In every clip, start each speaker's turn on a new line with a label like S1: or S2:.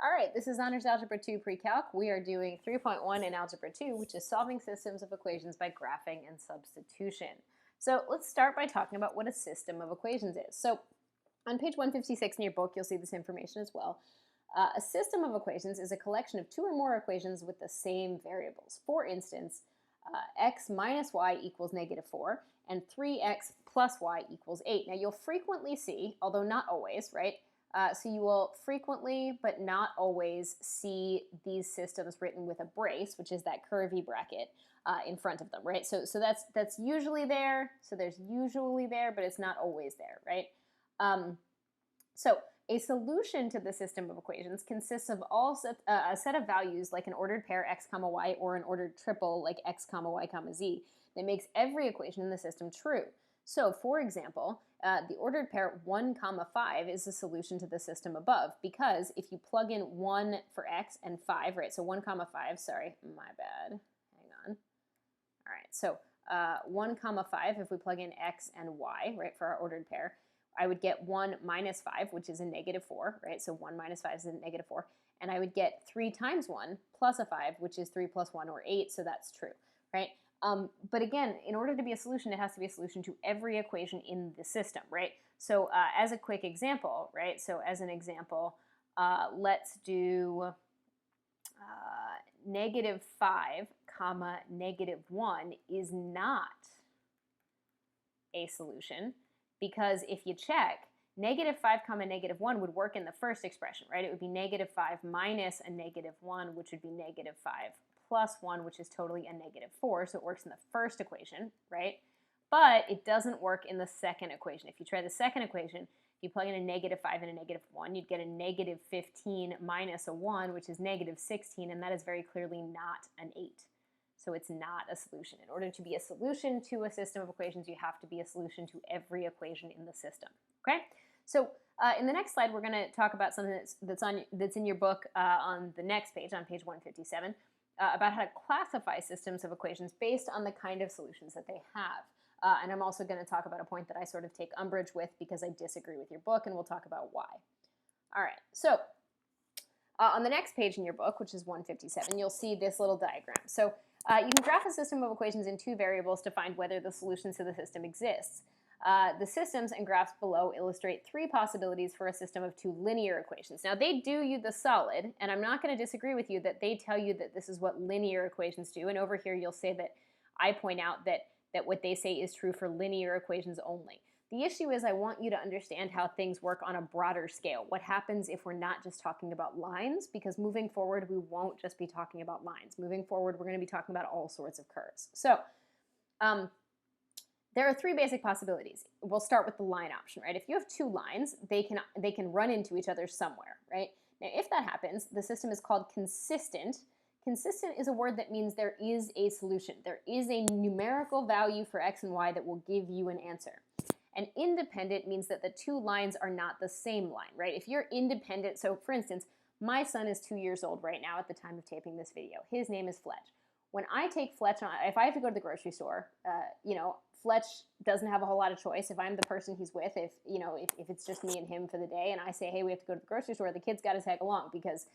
S1: All right, this is Honors Algebra 2 Pre-Calc. We are doing 3.1 in Algebra 2, which is solving systems of equations by graphing and substitution. So let's start by talking about what a system of equations is. So on page 156 in your book, you'll see this information as well. A system of equations is a collection of two or more equations with the same variables. For instance, x minus y equals -4, and 3x plus y equals 8. Now you'll frequently see, although not always, right? So you will frequently, but not always, see these systems written with a brace, which is that curvy bracket in front of them, right? So that's usually there. So there's usually there, but it's not always there, right? So a solution to the system of equations consists of a set of values like an ordered pair x comma y or an ordered triple like x comma y comma z that makes every equation in the system true. So, for example, the ordered pair 1 comma 5 is a solution to the system above because if you plug in 1 for x and 5, right, so 1 comma 5, sorry, my bad, hang on. All right, so 1 comma 5, if we plug in x and y, right, for our ordered pair, I would get 1 minus 5, which is a -4, right, so 1 minus 5 is a -4, and I would get 3 times 1 plus a 5, which is 3 plus 1 or 8, so that's true, right? But again, in order to be a solution, it has to be a solution to every equation in the system, right? So as a quick example, right? So as an example, let's do -5 comma -1 is not a solution because if you check, -5 comma -1 would work in the first expression, right? It would be -5 minus a -1, which would be -5 plus 1, which is totally a -4, so it works in the first equation, right? But it doesn't work in the second equation. If you try the second equation, if you plug in a -5 and a -1, you'd get a -15 minus a 1, which is -16, and that is very clearly not an 8. So it's not a solution. In order to be a solution to a system of equations, you have to be a solution to every equation in the system, okay? So in the next slide, we're going to talk about something that's in your book on the next page, on page 157, about how to classify systems of equations based on the kind of solutions that they have. And I'm also going to talk about a point that I sort of take umbrage with because I disagree with your book, and we'll talk about why. All right, so on the next page in your book, which is 157, you'll see this little diagram. So you can graph a system of equations in two variables to find whether the solution to the system exists. The systems and graphs below illustrate three possibilities for a system of two linear equations. Now, they do you the solid, and I'm not going to disagree with you that they tell you that this is what linear equations do. And over here, you'll say that I point out that what they say is true for linear equations only. The issue is I want you to understand how things work on a broader scale. What happens if we're not just talking about lines? Because moving forward, we won't just be talking about lines. Moving forward, we're going to be talking about all sorts of curves. So, there are three basic possibilities. We'll start with the line option, right? If you have two lines, they can run into each other somewhere, right? Now, if that happens, the system is called consistent. Consistent is a word that means there is a solution. There is a numerical value for x and y that will give you an answer. And independent means that the two lines are not the same line, right? If you're independent, so for instance, my son is 2 years old right now at the time of taping this video. His name is Fletch. When I take Fletch on, if I have to go to the grocery store, Fletch doesn't have a whole lot of choice. If I'm the person he's with, if it's just me and him for the day, and I say, hey, we have to go to the grocery store, the kid's got to tag along because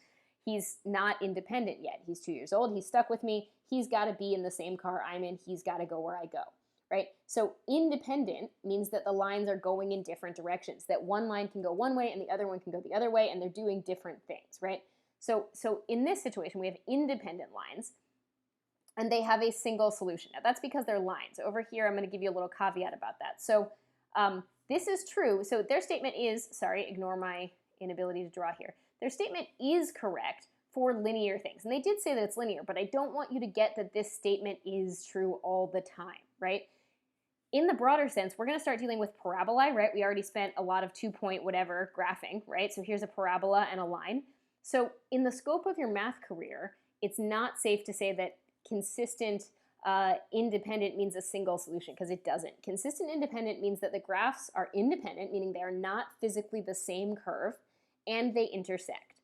S1: he's not independent yet. He's 2 years old. He's stuck with me. He's got to be in the same car I'm in. He's got to go where I go, right? So independent means that the lines are going in different directions, that one line can go one way and the other one can go the other way, and they're doing different things, right? So in this situation, we have independent lines, and they have a single solution. Now, that's because they're lines. Over here, I'm going to give you a little caveat about that. So this is true. So their statement is, sorry, ignore my inability to draw here. Their statement is correct for linear things. And they did say that it's linear, but I don't want you to get that this statement is true all the time, right? In the broader sense, we're going to start dealing with parabolae, right? We already spent a lot of 2-point whatever graphing, right? So here's a parabola and a line. So in the scope of your math career, it's not safe to say that consistent independent means a single solution, because it doesn't. Consistent independent means that the graphs are independent, meaning they are not physically the same curve, and they intersect.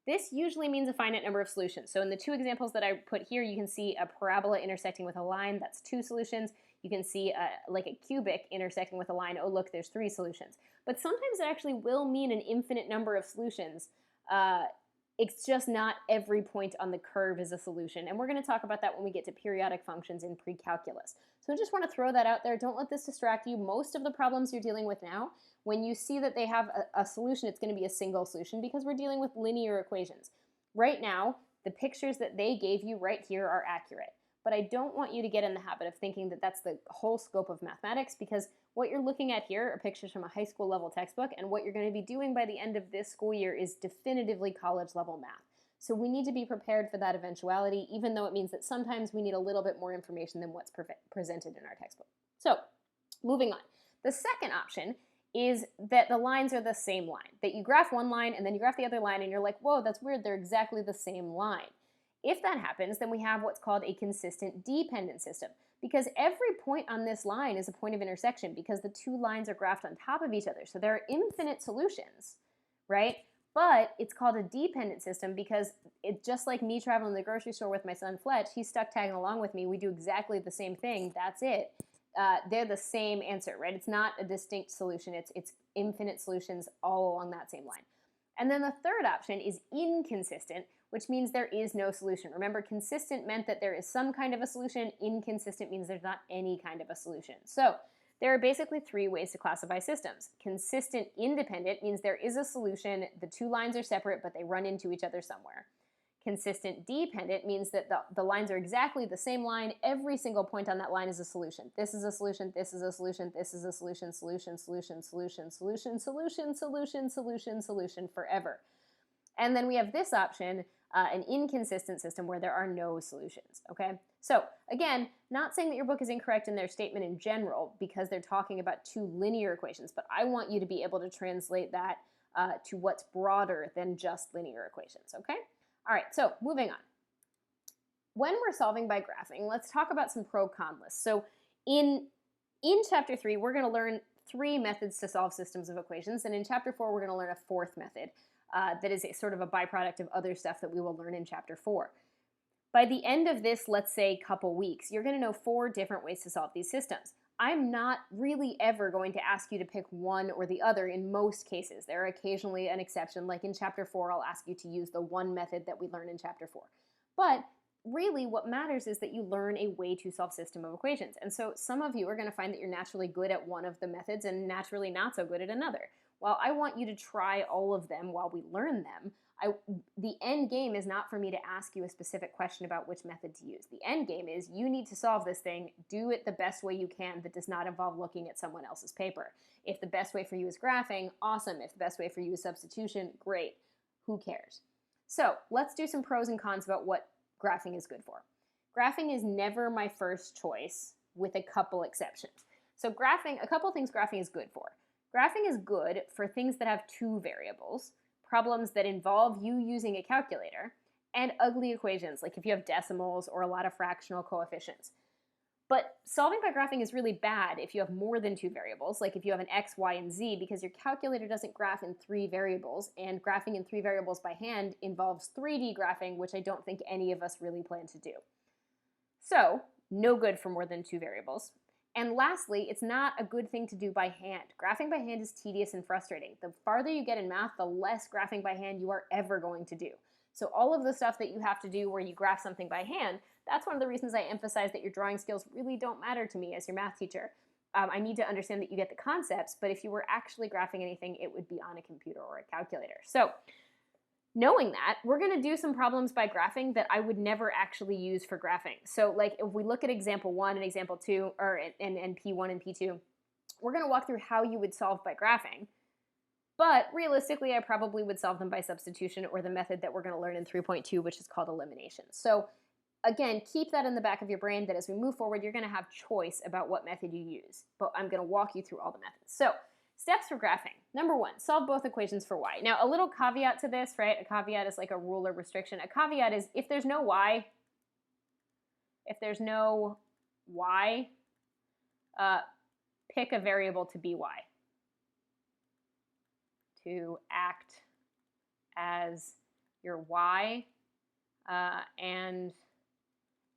S1: This usually means a finite number of solutions. So in the two examples that I put here, you can see a parabola intersecting with a line. That's 2 solutions. You can see like a cubic intersecting with a line. Oh, look, there's 3 solutions. But sometimes it actually will mean an infinite number of solutions It's just not every point on the curve is a solution. And we're going to talk about that when we get to periodic functions in pre-calculus. So I just want to throw that out there. Don't let this distract you. Most of the problems you're dealing with now, when you see that they have a solution, it's going to be a single solution because we're dealing with linear equations. Right now, the pictures that they gave you right here are accurate. But I don't want you to get in the habit of thinking that that's the whole scope of mathematics, because what you're looking at here are pictures from a high school level textbook, and what you're going to be doing by the end of this school year is definitively college level math. So we need to be prepared for that eventuality, even though it means that sometimes we need a little bit more information than what's presented in our textbook. So moving on. The second option is that the lines are the same line, that you graph one line and then you graph the other line and you're like, whoa, that's weird, they're exactly the same line. If that happens, then we have what's called a consistent dependent system, because every point on this line is a point of intersection because the two lines are graphed on top of each other. So there are infinite solutions, right? But it's called a dependent system because it's just like me traveling to the grocery store with my son Fletch. He's stuck tagging along with me. We do exactly the same thing. That's it. They're the same answer, right? It's not a distinct solution. It's infinite solutions all along that same line. And then the third option is inconsistent, which means there is no solution. Remember, consistent meant that there is some kind of a solution. Inconsistent means there's not any kind of a solution. So there are basically three ways to classify systems. Consistent independent means there is a solution. The two lines are separate, but they run into each other somewhere. Consistent dependent means that the lines are exactly the same line. Every single point on that line is a solution. This is a solution, this is a solution, this is a solution, solution, solution, solution, solution, solution, solution, solution, solution, forever. And then we have this option, an inconsistent system where there are no solutions, okay? So again, not saying that your book is incorrect in their statement in general because they're talking about two linear equations, but I want you to be able to translate that to what's broader than just linear equations, okay? All right, so moving on. When we're solving by graphing, let's talk about some pro-con lists. So in Chapter 3, we're going to learn 3 methods to solve systems of equations, and in Chapter 4, we're going to learn a 4th method that is sort of a byproduct of other stuff that we will learn in Chapter 4. By the end of this, let's say, couple weeks, you're going to know 4 different ways to solve these systems. I'm not really ever going to ask you to pick one or the other in most cases. There are occasionally an exception, like in Chapter 4, I'll ask you to use the one method that we learn in Chapter 4. But really what matters is that you learn a way to solve system of equations. And so some of you are going to find that you're naturally good at one of the methods and naturally not so good at another. Well, I want you to try all of them while we learn them. The end game is not for me to ask you a specific question about which method to use. The end game is you need to solve this thing, do it the best way you can that does not involve looking at someone else's paper. If the best way for you is graphing, awesome. If the best way for you is substitution, great. Who cares? So let's do some pros and cons about what graphing is good for. Graphing is never my first choice, with a couple exceptions. So graphing, a couple things graphing is good for. Graphing is good for things that have 2 variables, problems that involve you using a calculator, and ugly equations, like if you have decimals or a lot of fractional coefficients. But solving by graphing is really bad if you have more than 2 variables, like if you have an x, y, and z, because your calculator doesn't graph in 3 variables, and graphing in 3 variables by hand involves 3D graphing, which I don't think any of us really plan to do. So, no good for more than 2 variables. And lastly, it's not a good thing to do by hand. Graphing by hand is tedious and frustrating. The farther you get in math, the less graphing by hand you are ever going to do. So all of the stuff that you have to do where you graph something by hand, that's one of the reasons I emphasize that your drawing skills really don't matter to me as your math teacher. I need to understand that you get the concepts, but if you were actually graphing anything, it would be on a computer or a calculator. So knowing that, we're going to do some problems by graphing that I would never actually use for graphing. So like if we look at example 1 and example 2, and P1 and P2, we're going to walk through how you would solve by graphing. But realistically, I probably would solve them by substitution or the method that we're going to learn in 3.2, which is called elimination. So again, keep that in the back of your brain that as we move forward, you're going to have choice about what method you use. But I'm going to walk you through all the methods. So steps for graphing. Number 1, solve both equations for y. Now, a little caveat to this, right? A caveat is like a rule or restriction. A caveat is if there's no y, pick a variable to be y, to act as your y and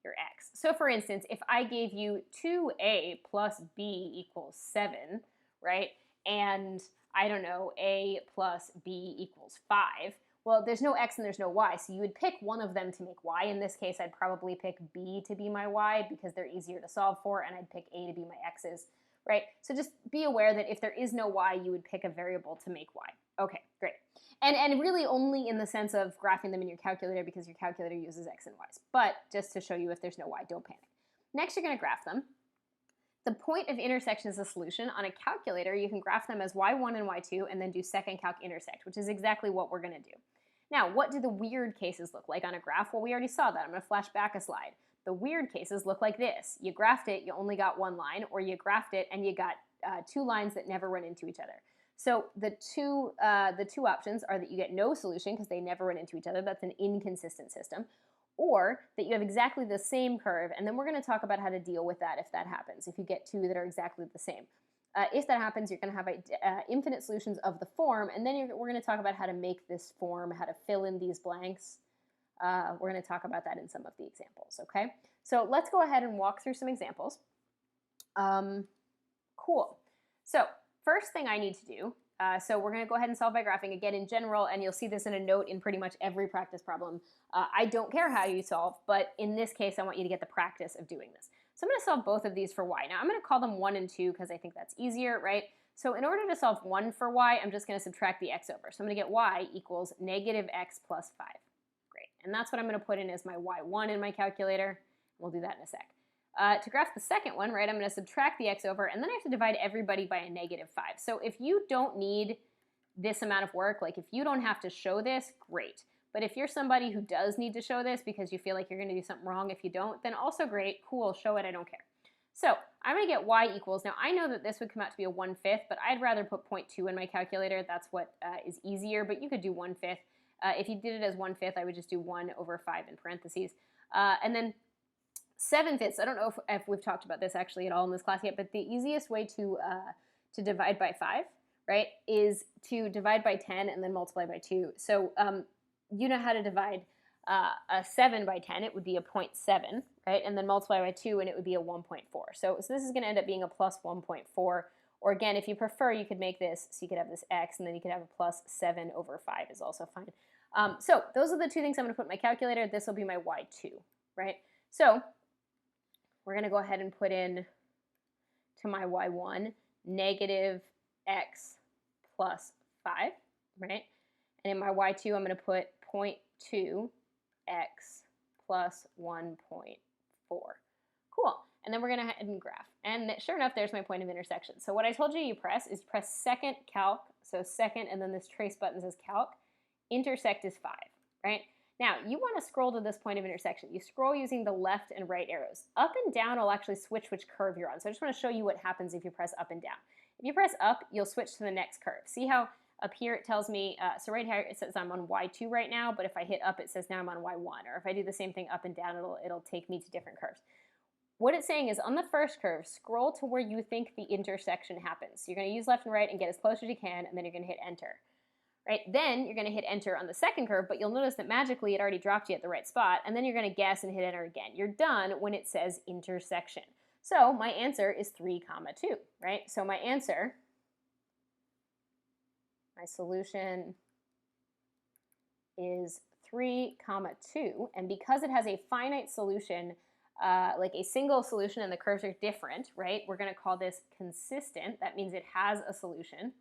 S1: your x. So for instance, if I gave you 2a plus b equals 7, right? And I don't know, a plus b equals 5. Well, there's no x and there's no y, so you would pick one of them to make y. In this case, I'd probably pick b to be my y because they're easier to solve for, and I'd pick a to be my x's, right? So just be aware that if there is no y, you would pick a variable to make y. Okay, great. And really only in the sense of graphing them in your calculator because your calculator uses x and y's. But just to show you if there's no y, don't panic. Next, you're going to graph them. The point of intersection is a solution. On a calculator, you can graph them as y1 and y2 and then do second calc intersect, which is exactly what we're going to do. Now, what do the weird cases look like on a graph? Well, we already saw that. I'm going to flash back a slide. The weird cases look like this. You graphed it, you only got one line, or you graphed it and you got two lines that never run into each other. So the two options are that you get no solution because they never run into each other. That's an inconsistent system. Or that you have exactly the same curve, and then we're going to talk about how to deal with that if that happens, if you get two that are exactly the same. If that happens, you're going to have infinite solutions of the form, and then we're going to talk about how to make this form, how to fill in these blanks. We're going to talk about that in some of the examples, okay? So let's go ahead and walk through some examples. Cool. So first thing I need to do, so we're going to go ahead and solve by graphing again in general, and you'll see this in a note in pretty much every practice problem. I don't care how you solve, but in this case, I want you to get the practice of doing this. So I'm going to solve both of these for y. Now, I'm going to call them 1 and 2 because I think that's easier, right? So in order to solve 1 for y, I'm just going to subtract the x over. So I'm going to get y equals negative x plus 5. Great. And that's what I'm going to put in as my y1 in my calculator. We'll do that in a sec. To graph the second one, right, I'm going to subtract the x over, and then I have to divide everybody by a negative 5. So if you don't need this amount of work, like if you don't have to show this, great. But if you're somebody who does need to show this because you feel like you're going to do something wrong if you don't, then also great, cool, show it, I don't care. So I'm going to get y equals, now I know that this would come out to be a 1/5, but I'd rather put 0.2 in my calculator. That's what is easier, but you could do 1/5. If you did it as 1/5, I would just do 1 over 5 in parentheses. And then 7/5, I don't know if we've talked about this actually at all in this class yet, but the easiest way to divide by 5, right, is to divide by 10 and then multiply by 2. So you know how to divide a 7 by 10, it would be a 0.7, right, and then multiply by 2 and it would be a 1.4. So this is going to end up being a plus 1.4, or again, if you prefer, you could make this, so you could have this x, and then you could have a plus 7 over 5 is also fine. So those are the two things I'm going to put in my calculator. This will be my y2, right? So we're going to go ahead and put in to my y1 negative x plus 5, right? And in my y2, I'm going to put 0.2 x plus 1.4. Cool. And then we're going to head and graph. And sure enough, there's my point of intersection. So what I told you press is press second calc, so second, and then this trace button says calc. Intersect is 5, right? Now, you want to scroll to this point of intersection. You scroll using the left and right arrows. Up and down will actually switch which curve you're on. So I just want to show you what happens if you press up and down. If you press up, you'll switch to the next curve. See how up here it tells me, so right here it says I'm on y2 right now, but if I hit up, it says now I'm on y1. Or if I do the same thing up and down, it'll take me to different curves. What it's saying is on the first curve, scroll to where you think the intersection happens. So you're going to use left and right and get as close as you can, and then you're going to hit enter. Right? Then you're going to hit enter on the second curve, but you'll notice that magically it already dropped you at the right spot, and then you're going to guess and hit enter again. You're done when it says intersection. So my answer is 3, 2, right? So my answer, my solution is 3, 2, and because it has a finite solution, like a single solution and the curves are different, right? We're going to call this consistent. That means it has a solution.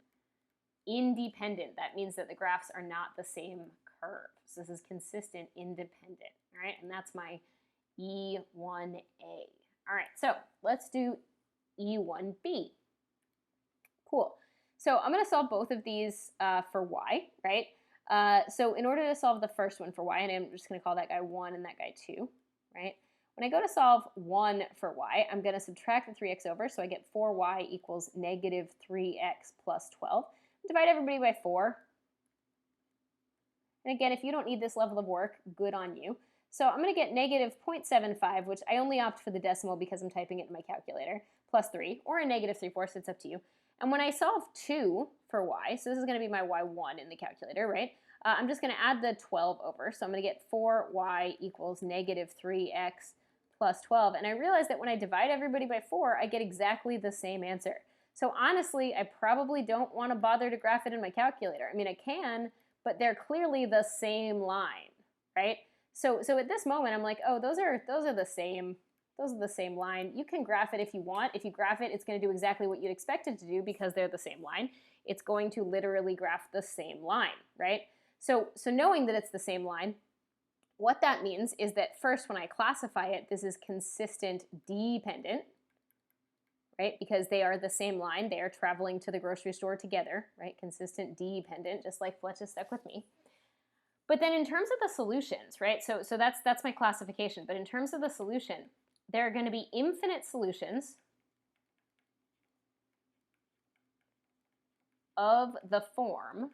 S1: Independent, that means that the graphs are not the same curve. So this is consistent, independent, all right? And that's my E1A. All right, so let's do E1B. Cool. So I'm going to solve both of these for y, right? So in order to solve the first one for y, and I'm just going to call that guy 1 and that guy 2, right? When I go to solve 1 for y, I'm going to subtract the 3x over, so I get 4y equals negative 3x plus 12. Divide everybody by 4. And again, if you don't need this level of work, good on you. So I'm going to get negative 0.75, which I only opt for the decimal because I'm typing it in my calculator, plus 3, or a negative 3/4, it's up to you. And when I solve 2 for y, so this is going to be my y1 in the calculator, right? I'm just going to add the 12 over. So I'm going to get 4y equals negative 3x plus 12. And I realize that when I divide everybody by 4, I get exactly the same answer. So honestly, I probably don't want to bother to graph it in my calculator. I mean, I can, but they're clearly the same line, right? So at this moment, I'm like, oh, those are the same. Those are the same line. You can graph it if you want. If you graph it, it's going to do exactly what you'd expect it to do because they're the same line. It's going to literally graph the same line, right? So knowing that it's the same line, what that means is that first, when I classify it, this is consistent dependent, right? Because they are the same line. They are traveling to the grocery store together, right? Consistent dependent, just like Fletch is stuck with me. But then in terms of the solutions, right? So that's my classification. But in terms of the solution, there are going to be infinite solutions of the form.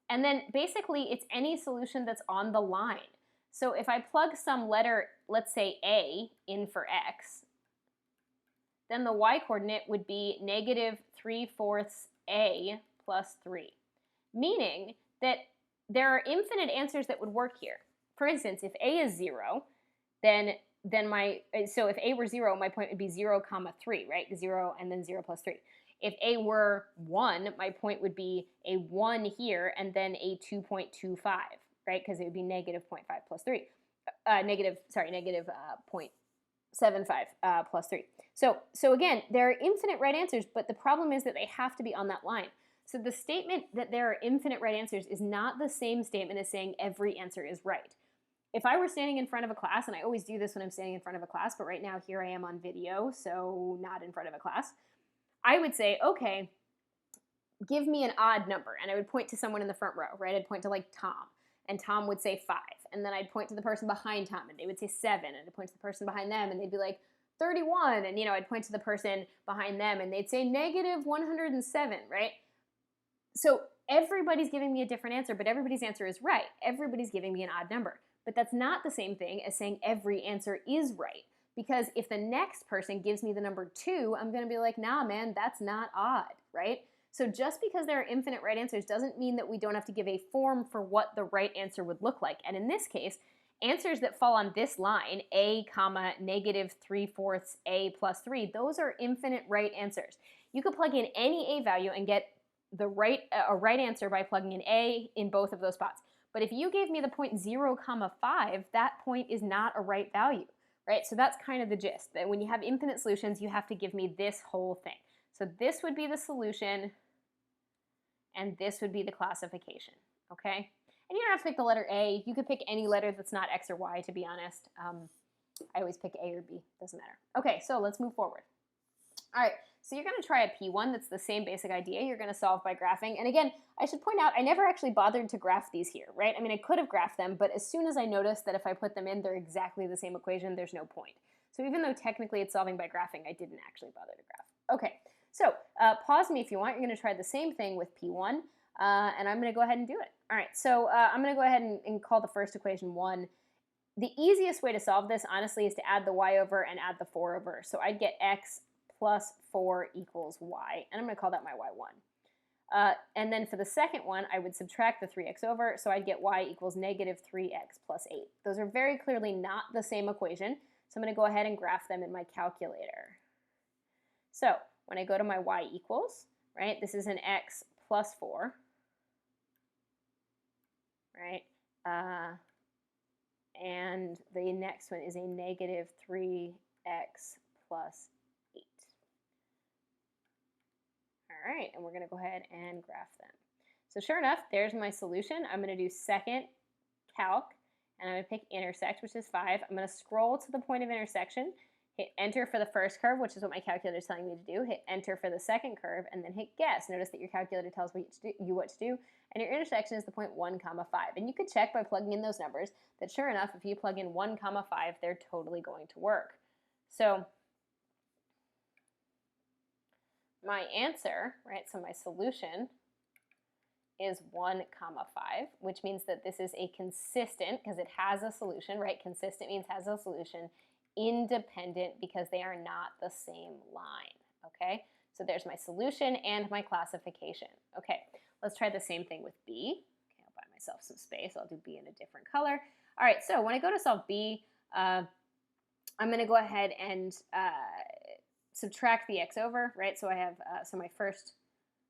S1: And then basically it's any solution that's on the line. So if I plug some letter, let's say A, in for x, then the y-coordinate would be -3/4 A plus 3, meaning that there are infinite answers that would work here. For instance, if A is 0, then so if A were 0, my point would be 0, 3, right? 0 and then 0 plus 3. If A were 1, my point would be a 1 here and then a 2.25, right? Because it would be -0.5 plus 3. Negative 0.75 plus 3. So again, there are infinite right answers, but the problem is that they have to be on that line. So the statement that there are infinite right answers is not the same statement as saying every answer is right. If I were standing in front of a class, and I always do this when I'm standing in front of a class, but right now here I am on video, so not in front of a class, I would say, okay, give me an odd number. And I would point to someone in the front row, right? I'd point to like Tom, and Tom would say 5. And then I'd point to the person behind Tom, and they would say 7. And I'd point to the person behind them, and they'd be like 31. And, I'd point to the person behind them, and they'd say -107, right? So everybody's giving me a different answer, but everybody's answer is right. Everybody's giving me an odd number. But that's not the same thing as saying every answer is right. Because if the next person gives me the number 2, I'm going to be like, nah, man, that's not odd, right? So just because there are infinite right answers doesn't mean that we don't have to give a form for what the right answer would look like. And in this case, answers that fall on this line, A, -3/4 A plus 3, those are infinite right answers. You could plug in any A value and get a right answer by plugging in A in both of those spots. But if you gave me the point 0, 5, that point is not a right value, right? So that's kind of the gist, that when you have infinite solutions, you have to give me this whole thing. So this would be the solution, and this would be the classification, okay? And you don't have to pick the letter A. You could pick any letter that's not X or Y, to be honest. I always pick A or B, doesn't matter. Okay, so let's move forward. All right, so you're going to try a P1 that's the same basic idea. You're going to solve by graphing. And again, I should point out, I never actually bothered to graph these here, right? I mean, I could have graphed them, but as soon as I noticed that if I put them in, they're exactly the same equation, there's no point. So even though technically it's solving by graphing, I didn't actually bother to graph. Okay, so pause me if you want. You're going to try the same thing with P1, and I'm going to go ahead and do it. All right, so I'm going to go ahead and call the first equation 1. The easiest way to solve this, honestly, is to add the y over and add the 4 over. So I'd get x plus 4 equals y, and I'm going to call that my y1. And then for the second one, I would subtract the 3x over, so I'd get y equals -3x plus 8. Those are very clearly not the same equation, so I'm going to go ahead and graph them in my calculator. So when I go to my y equals, right, this is an x plus 4, right, and the next one is a -3x plus 8. All right, and we're going to go ahead and graph them. So sure enough, there's my solution. I'm going to do second calc, and I'm going to pick intersect, which is 5. I'm going to scroll to the point of intersection, hit enter for the first curve, which is what my calculator is telling me to do, hit enter for the second curve, and then hit guess. Notice that your calculator tells you what to do, and your intersection is the point 1, 5. And you could check by plugging in those numbers that sure enough, if you plug in 1, 5, they're totally going to work. So my answer, right, so my solution is 1, 5, which means that this is a consistent, because it has a solution, right? Consistent means has a solution, independent because they are not the same line, okay? So there's my solution and my classification. Okay, let's try the same thing with B. Okay, I'll buy myself some space. I'll do B in a different color. All right, so when I go to solve B, I'm going to go ahead and subtract the x over, right? So I have, so my first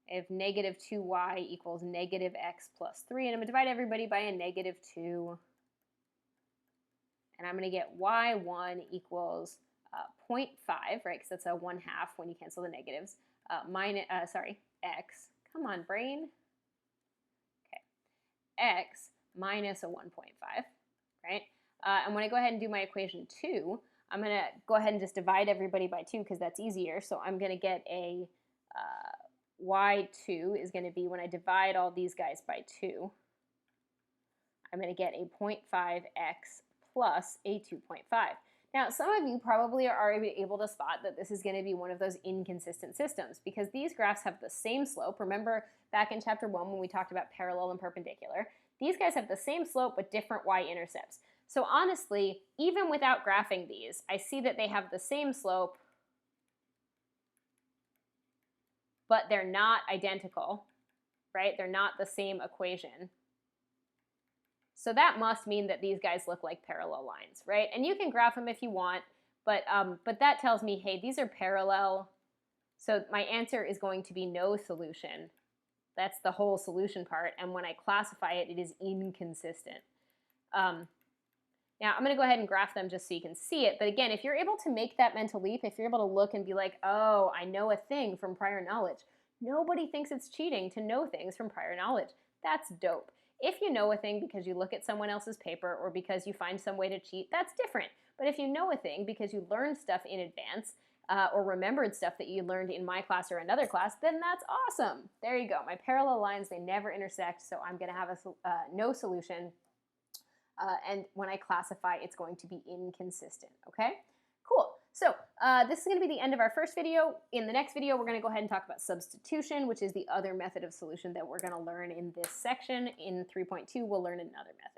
S1: if negative 2y equals negative x plus 3, and I'm going to divide everybody by a negative 2, and I'm going to get y1 equals 0.5, right, because that's a 1/2 when you cancel the negatives, x, come on, brain, okay, x minus a 1.5, right? And when I go ahead and do my equation 2, I'm going to go ahead and just divide everybody by 2 because that's easier. So I'm going to get a y2 is going to be, when I divide all these guys by 2, I'm going to get a 0.5x plus a 2.5. Now, some of you probably are already able to spot that this is going to be one of those inconsistent systems because these graphs have the same slope. Remember back in chapter 1 when we talked about parallel and perpendicular? These guys have the same slope but different y-intercepts. So honestly, even without graphing these, I see that they have the same slope, but they're not identical, right? They're not the same equation. So that must mean that these guys look like parallel lines, right? And you can graph them if you want, but that tells me, hey, these are parallel. So my answer is going to be no solution. That's the whole solution part. And when I classify it, it is inconsistent. Now, I'm going to go ahead and graph them just so you can see it. But again, if you're able to make that mental leap, if you're able to look and be like, oh, I know a thing from prior knowledge. Nobody thinks it's cheating to know things from prior knowledge. That's dope. If you know a thing because you look at someone else's paper or because you find some way to cheat, that's different. But if you know a thing because you learned stuff in advance or remembered stuff that you learned in my class or another class, then that's awesome. There you go. My parallel lines, they never intersect, so I'm going to have a no solution. And when I classify, it's going to be inconsistent, okay? Cool. So this is going to be the end of our first video. In the next video, we're going to go ahead and talk about substitution, which is the other method of solution that we're going to learn in this section. In 3.2, we'll learn another method.